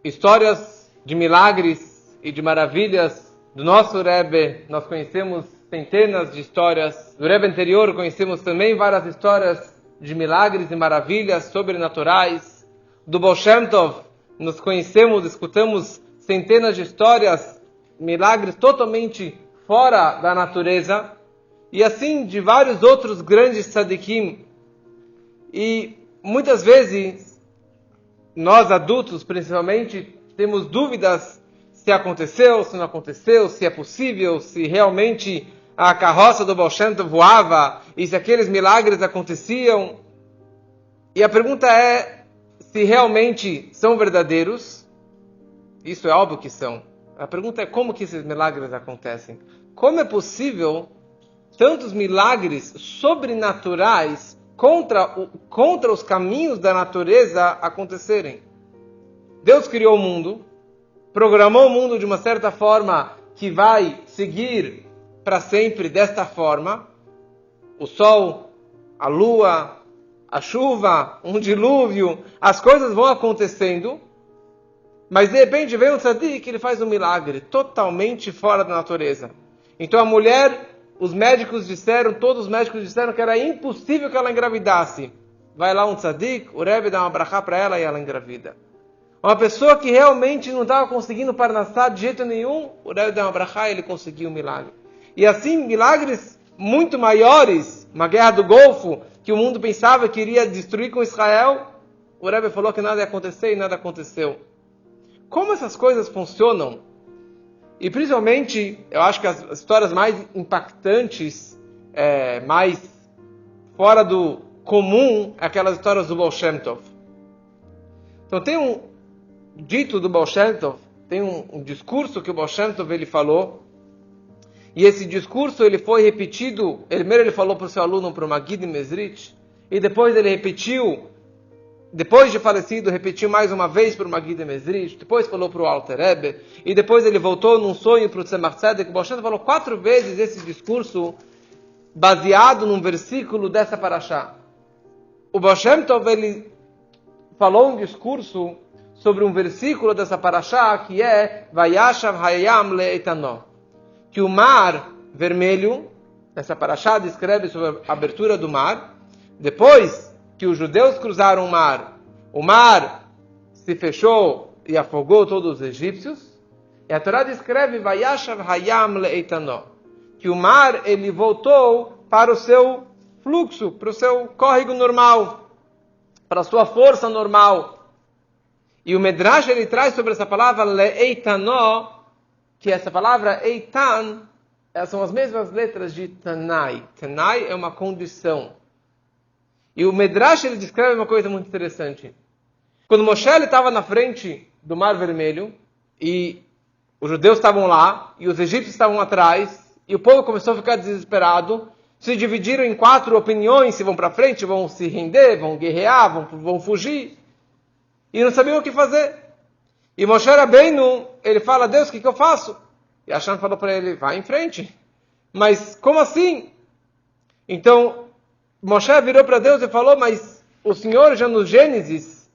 histórias de milagres e de maravilhas do nosso Rebbe. Nós conhecemos centenas de histórias. Do Rebbe anterior conhecemos também várias histórias de milagres e maravilhas sobrenaturais. Do Baal Shem Tov nós conhecemos, escutamos centenas de histórias, milagres totalmente fora da natureza. E assim de vários outros grandes tzadikim. E muitas vezes nós adultos principalmente temos dúvidas se aconteceu, se não aconteceu, se é possível, se realmente a carroça do Baal Shem Tov voava e se aqueles milagres aconteciam. E a pergunta é se realmente são verdadeiros. Isso é óbvio que são. A pergunta é como que esses milagres acontecem. Como é possível tantos milagres sobrenaturais contra os caminhos da natureza acontecerem? Deus criou o mundo, programou o mundo de uma certa forma que vai seguir para sempre desta forma. O sol, a lua, a chuva, um dilúvio, as coisas vão acontecendo, mas de repente vem um tzadik que ele faz um milagre totalmente fora da natureza. Então a mulher, todos os médicos disseram que era impossível que ela engravidasse. Vai lá um tzadik, o Rebbe dá uma brachá para ela e ela engravida. Uma pessoa que realmente não estava conseguindo parnassá de jeito nenhum, o Rebbe dá uma brachá e ele conseguiu um milagre. E assim, milagres muito maiores, uma guerra do Golfo, que o mundo pensava que iria destruir com Israel, o Rebbe falou que nada ia acontecer e nada aconteceu. Como essas coisas funcionam? E principalmente, eu acho que as histórias mais impactantes, mais fora do comum, é aquelas histórias do Baal Shem Tov. Então tem um dito do Baal Shem Tov, tem um discurso que o Baal Shem Tov ele falou, e esse discurso ele foi repetido, primeiro ele falou para o seu aluno, para o Magid Mezrich, e depois ele repetiu, depois de falecido, repetiu mais uma vez para o Magid Mezrich, depois falou para o Alter Rebbe, e depois ele voltou num sonho para o Tzemach Tzedek. O Baal Shem Tov falou 4 vezes esse discurso, baseado num versículo dessa parashá. O Baal Shem Tov ele falou um discurso sobre um versículo dessa parashá, que é Vayashav Hayam Le'etanó, que o mar vermelho, essa parashá descreve sobre a abertura do mar, depois que os judeus cruzaram o mar se fechou e afogou todos os egípcios, e a Torá descreve Vayashav Hayam Le'etanó, que o mar ele voltou para o seu fluxo, para o seu córrego normal, para a sua força normal. E o Medrash ele traz sobre essa palavra Le'etanó, que essa palavra Eitan, são as mesmas letras de Tanai. Tanai é uma condição. E o Medrash ele descreve uma coisa muito interessante. Quando Moshe estava na frente do Mar Vermelho, e os judeus estavam lá, e os egípcios estavam atrás, e o povo começou a ficar desesperado, se dividiram em 4 opiniões, se vão para frente, vão se render, vão guerrear, vão fugir, e não sabiam o que fazer. E Moshe Rabbeinu, ele fala, Deus, o que eu faço? E Hashem falou para ele, vai em frente. Mas como assim? Então, Moshe virou para Deus e falou, mas o Senhor já no Gênesis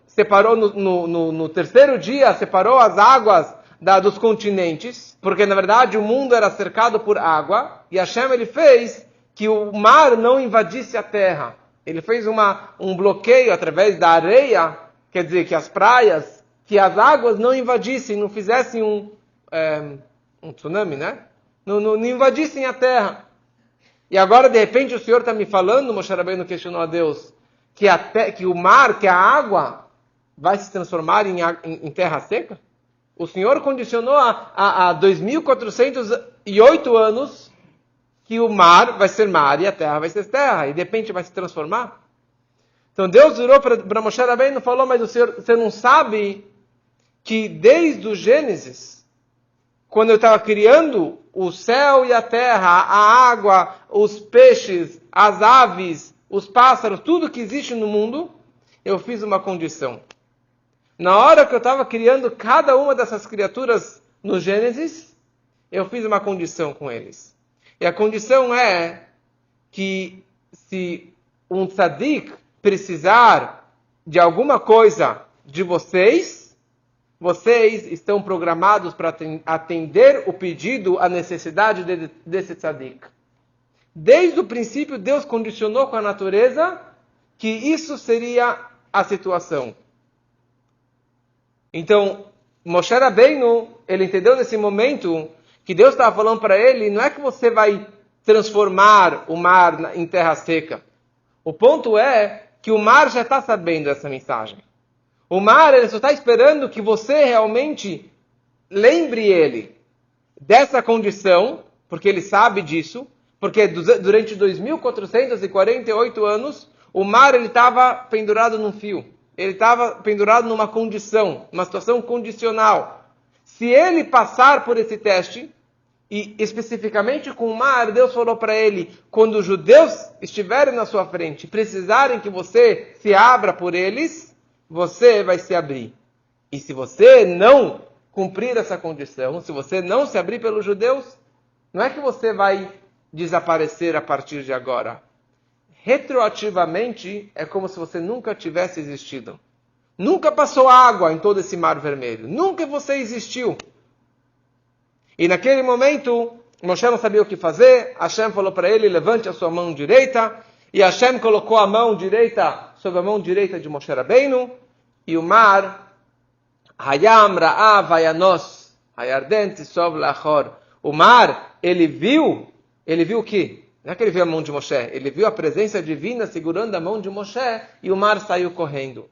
separou no terceiro dia, separou as águas dos continentes, porque na verdade o mundo era cercado por água, e Hashem ele fez que o mar não invadisse a terra. Ele fez um bloqueio através da areia, quer dizer, que as praias, que as águas não invadissem, não fizessem um tsunami, né? Não invadissem a terra. E agora, de repente, o Senhor está me falando, Moshe Rabbeinu questionou a Deus, que o mar, que a água, vai se transformar em terra seca? O Senhor condicionou há 2.408 anos que o mar vai ser mar e a terra vai ser terra, e de repente vai se transformar? Então Deus virou para Moshe Rabbeinu e falou, mas você não sabe que desde o Gênesis, quando eu estava criando o céu e a terra, a água, os peixes, as aves, os pássaros, tudo que existe no mundo, eu fiz uma condição. Na hora que eu estava criando cada uma dessas criaturas no Gênesis, eu fiz uma condição com eles. E a condição é que se um tzadik precisar de alguma coisa de vocês, vocês estão programados para atender o pedido, a necessidade desse tzadik. Desde o princípio, Deus condicionou com a natureza que isso seria a situação. Então, Moshe Rabbeinu, ele entendeu nesse momento que Deus estava falando para ele, não é que você vai transformar o mar em terra seca. O ponto é que o mar já está sabendo essa mensagem. O mar, ele só está esperando que você realmente lembre ele dessa condição, porque ele sabe disso, porque durante 2.448 anos, o mar estava pendurado num fio. Ele estava pendurado numa condição, numa situação condicional. Se ele passar por esse teste, e especificamente com o mar, Deus falou para ele, quando os judeus estiverem na sua frente, precisarem que você se abra por eles, você vai se abrir. E se você não cumprir essa condição, se você não se abrir pelos judeus, não é que você vai desaparecer a partir de agora. Retroativamente, é como se você nunca tivesse existido. Nunca passou água em todo esse mar vermelho. Nunca você existiu. E naquele momento, Moshe não sabia o que fazer. Hashem falou para ele, levante a sua mão direita. E Hashem colocou a mão direita sobre a mão direita de Moshe Rabbeinu. E o mar, Hayam Ra'av Hayanos, Hayarden Tisov Lachor. O mar, ele viu o quê? Não é que ele viu a mão de Moshe, ele viu a presença divina segurando a mão de Moshe e o mar saiu correndo.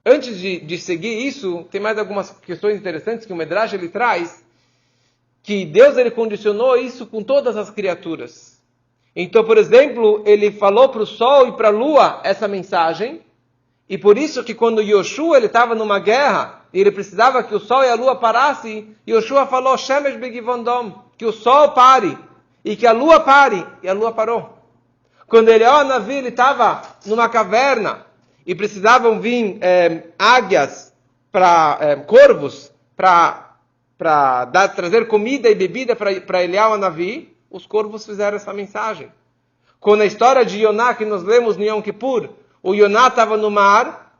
Antes de seguir isso, tem mais algumas questões interessantes que o Medrash ele traz, que Deus ele condicionou isso com todas as criaturas. Então, por exemplo, ele falou para o sol e para a lua essa mensagem, e por isso que quando Yoshua ele estava numa guerra, e ele precisava que o sol e a lua parassem, Yoshua falou, Shemesh Begivondom, que o sol pare, e que a lua pare, e a lua parou. Quando Eliyahu Navi ele estava numa caverna, e precisavam vir águias, corvos, para trazer comida e bebida para Eliyahu Navi, os corvos fizeram essa mensagem. Quando a história de Yoná, que nós lemos no Yom Kippur, o Yoná estava no mar,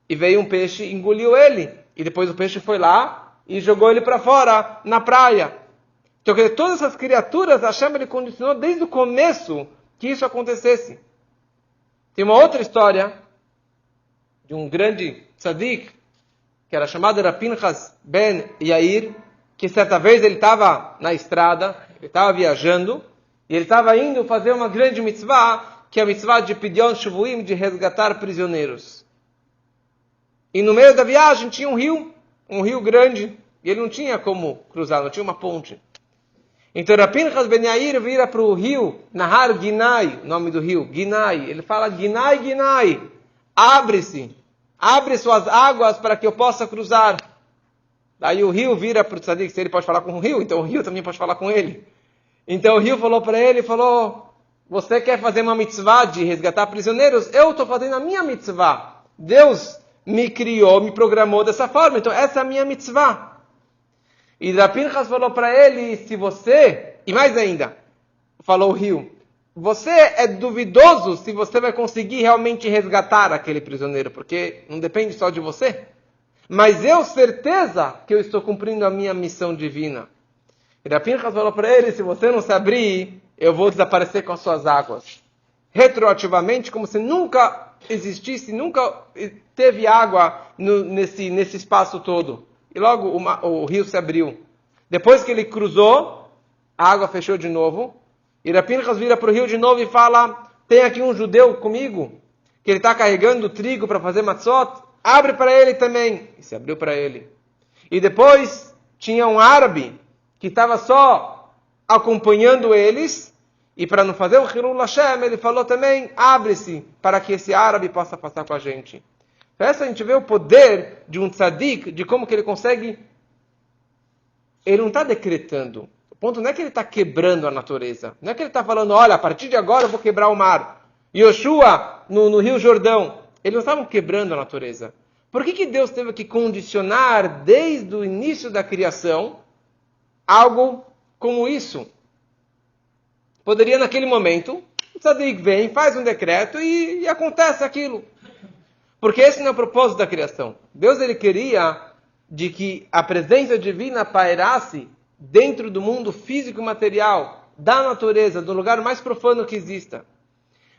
e veio um peixe e engoliu ele. E depois o peixe foi lá, e jogou ele para fora, na praia. Então, quer dizer, todas essas criaturas, Hashem ele condicionou desde o começo que isso acontecesse. Tem uma outra história de um grande tzadik, que era chamado Rapinchas ben Yair, que certa vez ele estava na estrada, ele estava viajando, e ele estava indo fazer uma grande mitzvah, que é a mitzvah de Pidyon Shuvuim, de resgatar prisioneiros. E no meio da viagem tinha um rio grande, e ele não tinha como cruzar, não tinha uma ponte. Então Rapinchas ben Yair vira para o rio, Nahar Ginai, o nome do rio, Ginai. Ele fala, Ginai, Ginai, abre suas águas para que eu possa cruzar. Daí o rio vira para o tzadik, se ele pode falar com o rio, então o rio também pode falar com ele. Então o rio falou para ele, você quer fazer uma mitzvah de resgatar prisioneiros? Eu estou fazendo a minha mitzvah. Deus me criou, me programou dessa forma, então essa é a minha mitzvah. E Rapinchas falou para ele, e mais ainda, falou o rio, você é duvidoso se você vai conseguir realmente resgatar aquele prisioneiro, porque não depende só de você. Mas eu certeza que eu estou cumprindo a minha missão divina. E Rapinchas falou para ele, se você não se abrir, eu vou desaparecer com as suas águas. Retroativamente, como se nunca existisse, nunca teve água nesse espaço todo. E logo o rio se abriu. Depois que ele cruzou, a água fechou de novo. E Rapinchas vira para o rio de novo e fala, tem aqui um judeu comigo, que ele está carregando trigo para fazer matzot. Abre para ele também. E se abriu para ele. E depois tinha um árabe que estava só acompanhando eles. E para não fazer o Hilul Hashem, ele falou também, abre-se para que esse árabe possa passar com a gente. Essa a gente vê o poder de um tzadik, de como que ele consegue... Ele não está decretando. O ponto não é que ele está quebrando a natureza. Não é que ele está falando, olha, a partir de agora eu vou quebrar o mar. Yoshua, no Rio Jordão. Eles não estavam quebrando a natureza. Por que Deus teve que condicionar, desde o início da criação, algo como isso? Poderia, naquele momento, o tzadik vem, faz um decreto e acontece aquilo. Porque esse não é o propósito da criação. Deus ele queria de que a presença divina pairasse dentro do mundo físico e material, da natureza, do lugar mais profano que exista.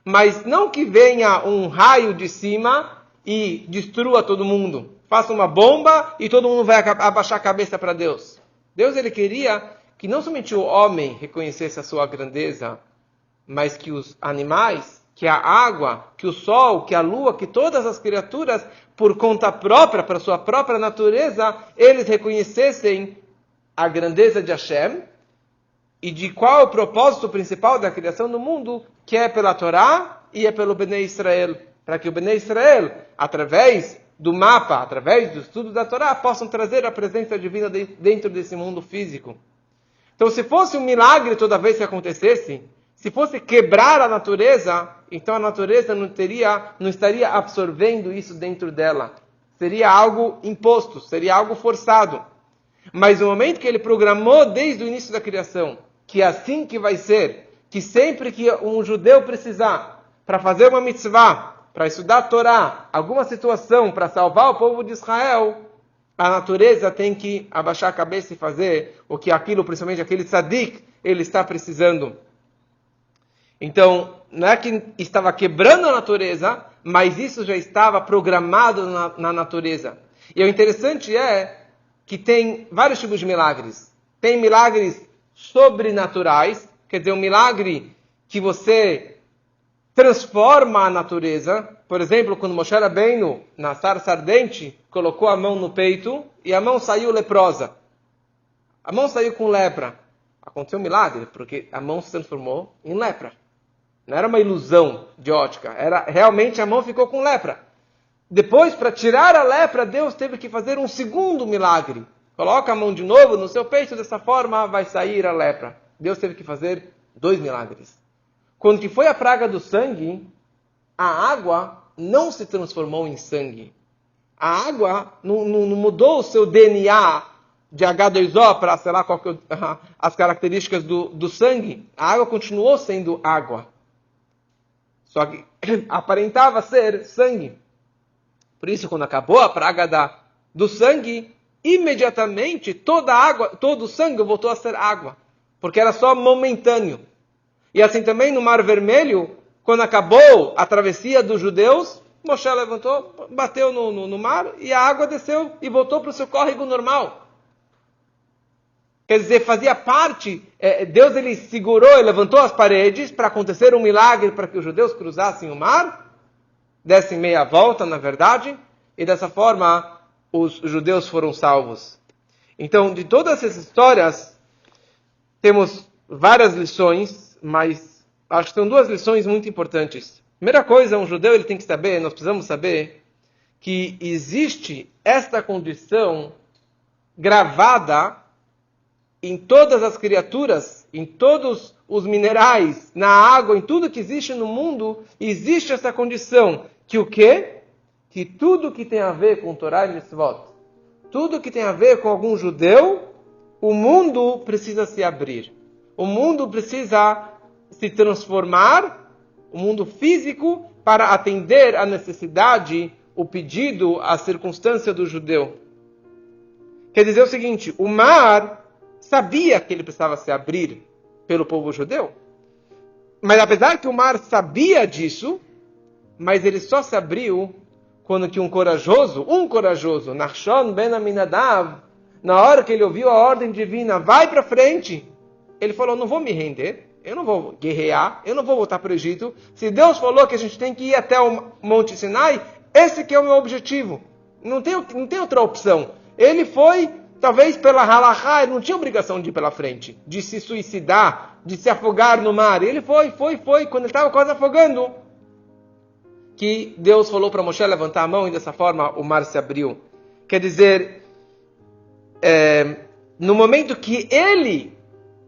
Mas não que venha um raio de cima e destrua todo mundo. Faça uma bomba e todo mundo vai abaixar a cabeça para Deus. Deus ele queria que não somente o homem reconhecesse a sua grandeza, mas que os animais, que a água, que o sol, que a lua, que todas as criaturas, por conta própria, para sua própria natureza, eles reconhecessem a grandeza de Hashem e de qual é o propósito principal da criação do mundo, que é pela Torá e é pelo Bnei Israel. Para que o Bnei Israel, através do mapa, através do estudo da Torá, possam trazer a presença divina dentro desse mundo físico. Então, se fosse um milagre toda vez que acontecesse, se fosse quebrar a natureza, então a natureza não estaria absorvendo isso dentro dela. Seria algo imposto, seria algo forçado. Mas no momento que ele programou desde o início da criação, que é assim que vai ser, que sempre que um judeu precisar, para fazer uma mitzvah, para estudar a Torá, alguma situação para salvar o povo de Israel, a natureza tem que abaixar a cabeça e fazer o que aquilo, principalmente aquele tzadik, ele está precisando. Então, não é que estava quebrando a natureza, mas isso já estava programado na natureza. E o interessante é que tem vários tipos de milagres. Tem milagres sobrenaturais, quer dizer, um milagre que você transforma a natureza. Por exemplo, quando Moshe Rabbeinu, na sarça ardente, colocou a mão no peito e a mão saiu leprosa. A mão saiu com lepra. Aconteceu um milagre, porque a mão se transformou em lepra. Não era uma ilusão de ótica, era realmente a mão ficou com lepra. Depois, para tirar a lepra, Deus teve que fazer um segundo milagre. Coloca a mão de novo no seu peito, dessa forma vai sair a lepra. Deus teve que fazer 2 milagres. Quando que foi a praga do sangue, a água não se transformou em sangue. A água não mudou o seu DNA de H2O para, sei lá, qual que as características do sangue. A água continuou sendo água. Só que aparentava ser sangue. Por isso, quando acabou a praga do sangue, imediatamente toda a água, todo o sangue voltou a ser água. Porque era só momentâneo. E assim também no Mar Vermelho, quando acabou a travessia dos judeus, Moshe levantou, bateu no mar e a água desceu e voltou para o seu córrego normal. Quer dizer, fazia parte, Deus ele segurou e levantou as paredes para acontecer um milagre para que os judeus cruzassem o mar, dessem meia volta, na verdade, e dessa forma os judeus foram salvos. Então, de todas essas histórias, temos várias lições, mas acho que são 2 lições muito importantes. Primeira coisa, um judeu ele tem que saber, nós precisamos saber, que existe esta condição gravada em todas as criaturas, em todos os minerais, na água, em tudo que existe no mundo, existe essa condição. Que o quê? Que tudo que tem a ver com Torá e Mitzvot, tudo que tem a ver com algum judeu, o mundo precisa se abrir. O mundo precisa se transformar, o mundo físico, para atender a necessidade, o pedido, a circunstância do judeu. Quer dizer o seguinte, o mar sabia que ele precisava se abrir pelo povo judeu. Mas apesar que o mar sabia disso, mas ele só se abriu quando que um corajoso, Nachshon ben Aminadav, na hora que ele ouviu a ordem divina, vai para frente, ele falou, não vou me render, eu não vou guerrear, eu não vou voltar para o Egito. Se Deus falou que a gente tem que ir até o Monte Sinai, esse que é o meu objetivo. Não tem outra opção. Ele foi, talvez pela halachá, ele não tinha obrigação de ir pela frente, de se suicidar, de se afogar no mar. Ele foi. Quando ele estava quase afogando, que Deus falou para Moshe levantar a mão e dessa forma o mar se abriu. Quer dizer, no momento que ele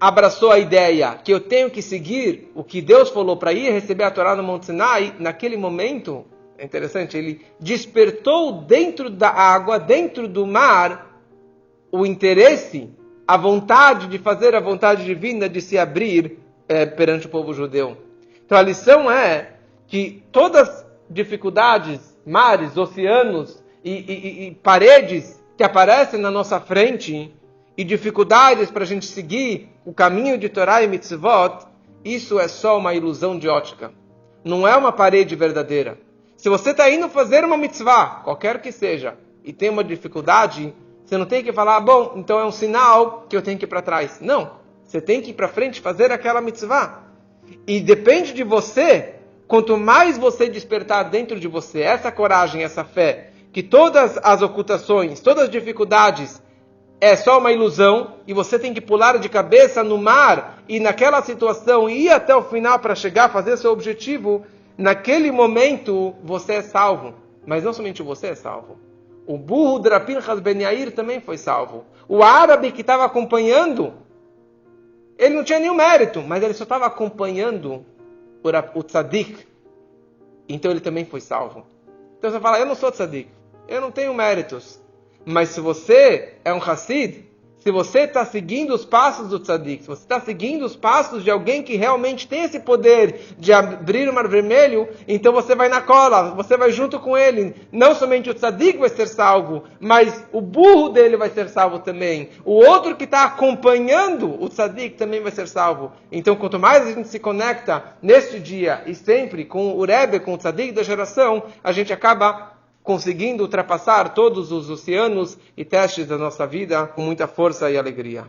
abraçou a ideia que eu tenho que seguir o que Deus falou para ir receber a Torá no Monte Sinai, naquele momento, é interessante, ele despertou dentro da água, dentro do mar, o interesse, a vontade de fazer a vontade divina de se abrir perante o povo judeu. Então a lição é que todas as dificuldades, mares, oceanos e paredes que aparecem na nossa frente e dificuldades para a gente seguir o caminho de Torá e Mitzvot, isso é só uma ilusão de ótica. Não é uma parede verdadeira. Se você está indo fazer uma mitzvah, qualquer que seja, e tem uma dificuldade, você não tem que falar, bom, então é um sinal que eu tenho que ir para trás. Não. Você tem que ir para frente fazer aquela mitzvah. E depende de você, quanto mais você despertar dentro de você essa coragem, essa fé, que todas as ocultações, todas as dificuldades é só uma ilusão, e você tem que pular de cabeça no mar, e naquela situação ir até o final para chegar a fazer seu objetivo, naquele momento você é salvo. Mas não somente você é salvo. O burro de Pinchas Ben Yair também foi salvo. O árabe que estava acompanhando, ele não tinha nenhum mérito, mas ele só estava acompanhando o tzadik. Então ele também foi salvo. Então você fala, eu não sou tzadik, eu não tenho méritos. Mas se você é um Hassid, se você está seguindo os passos do tzadik, se você está seguindo os passos de alguém que realmente tem esse poder de abrir o mar vermelho, então você vai na cola, você vai junto com ele. Não somente o tzadik vai ser salvo, mas o burro dele vai ser salvo também. O outro que está acompanhando o tzadik também vai ser salvo. Então quanto mais a gente se conecta neste dia e sempre com o Rebbe, com o tzadik da geração, a gente acaba conseguindo ultrapassar todos os oceanos e testes da nossa vida com muita força e alegria.